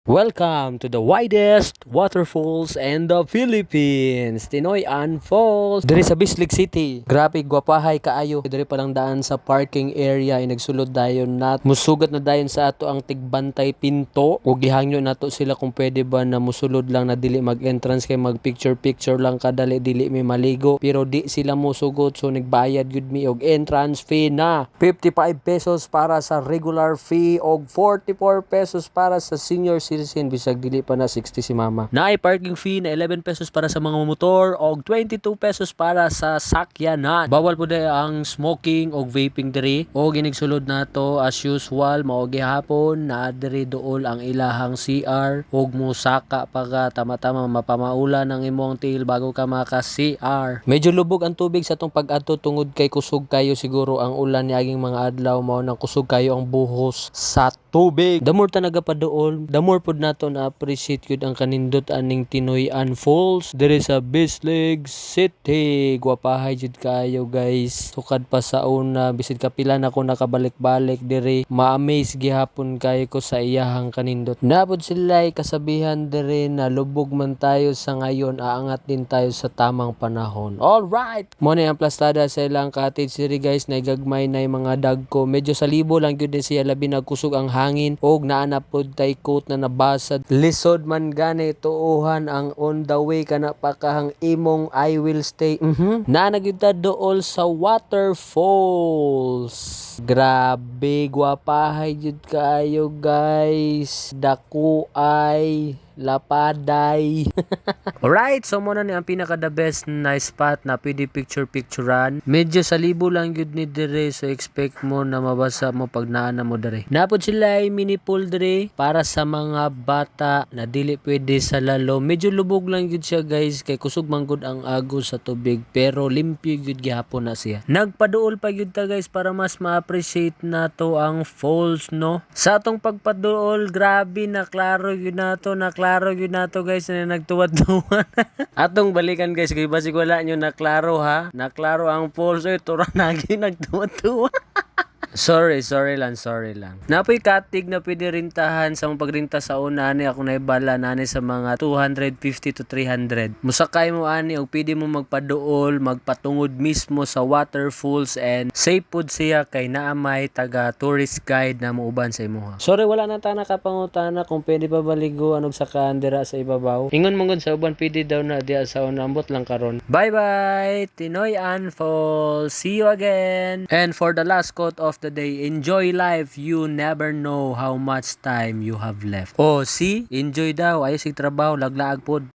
Welcome to the widest waterfalls in the Philippines, Tinoy Ann Falls. Diri sa Bislig City. Grabe gwapahay kaayo. Diri pa lang daan sa parking area ay nagsulod dayon nat. Musugat na dayon sa ato ang tigbantay pinto. Ug gihangyo nato sila kung pwede ba na musulod lang na dili mag-entrance kay mag picture lang kadali dili mi maligo. Pero di sila musugot so nagbayad gyud mi og entrance fee na 55 pesos para sa regular fee og 44 pesos para sa senior citizen bisag dili pa na 60 si mama. Naay parking fee na 11 pesos para sa mga motor og 22 pesos para sa sakyanan. Bawal pud ang smoking og vaping diri. Og ginigsulod nato as usual mao gihapon na diri duol ang ilahang CR og musaka pa tama-tama mapamaula ng imong tail bago ka maka CR. Medyo lubog ang tubig sa tong pag-adto tungod kay kusog kayo siguro ang ulan niaging mga adlaw mao nang kusog kayo ang buhos sa tubig. Damor ta nagapaduol, damor pud nato na appreciate gyud ang kanindot aning Tinoy Ann Falls diri sa Bislig City. Gwapahay jud kayo guys. Tukad pa sa una bisid kapila na ko nakabalik-balik diri. Ma-amaze gihapon kayo ko sa iyahang kanindot. Napod sila kasabihan diri na lubog man tayo sa ngayon, aangat din tayo sa tamang panahon. All right. Mo na ang plastada sa ilang cottage diri guys, na gagmay na mga dagko. Medyo sa libo lang gyud siya labi nagkusog ang hangin og naanap pod tay coat na nabasad. Lisod man gani tuuhan ang on the way kana pakahang imong I will stay. Na nagyud ta dool sa waterfalls. Grabe gwapahay jud kaayo guys. Dako ay lapaday. Alright, so muna ni ang pinaka the best na spot na pwede picturean. Medyo sa libo lang yun ni dire, so expect mo na mabasa mo pag naana mo dire. Napod sila ay mini pool dire para sa mga bata na dili pwede sa lalo. Medyo lubog lang yun siya guys kay kusog manggod ang agos sa tubig pero limpyo yun gihapon na siya. Nagpaduol pa yun ta guys para mas ma-appreciate nato ang falls no. Sa atong pagpaduol, grabe na klaro yun nato guys na nagtuwad-tuwad. Atong balikan guys kay basig wala nyo na klaro ha. Na klaro ang falls oy tura nagi nagtuwad-tuwad. Sorry lang. Napoy katig na pwede rintahan sa mong pagrinta sa una ni ako naibala nani sa mga 250 to 300. Musakay mo ani og pwede mo magpaduol, magpatungod mismo sa waterfalls and safe pod siya kay naamay taga tourist guide na muuban sa imuha. Sorry wala na ta nakapangutana kung pwede pa baliguan og sakahan dira sa ibabaw. Ingon mong sa uban pwede daw na diya sa unambot lang karon. Bye bye Tinoy Ann Falls. See you again. And for the last quote of the day, enjoy life, you never know how much time you have left. Oh, see? Enjoy daw, ayos sig trabaho, laglaag pod.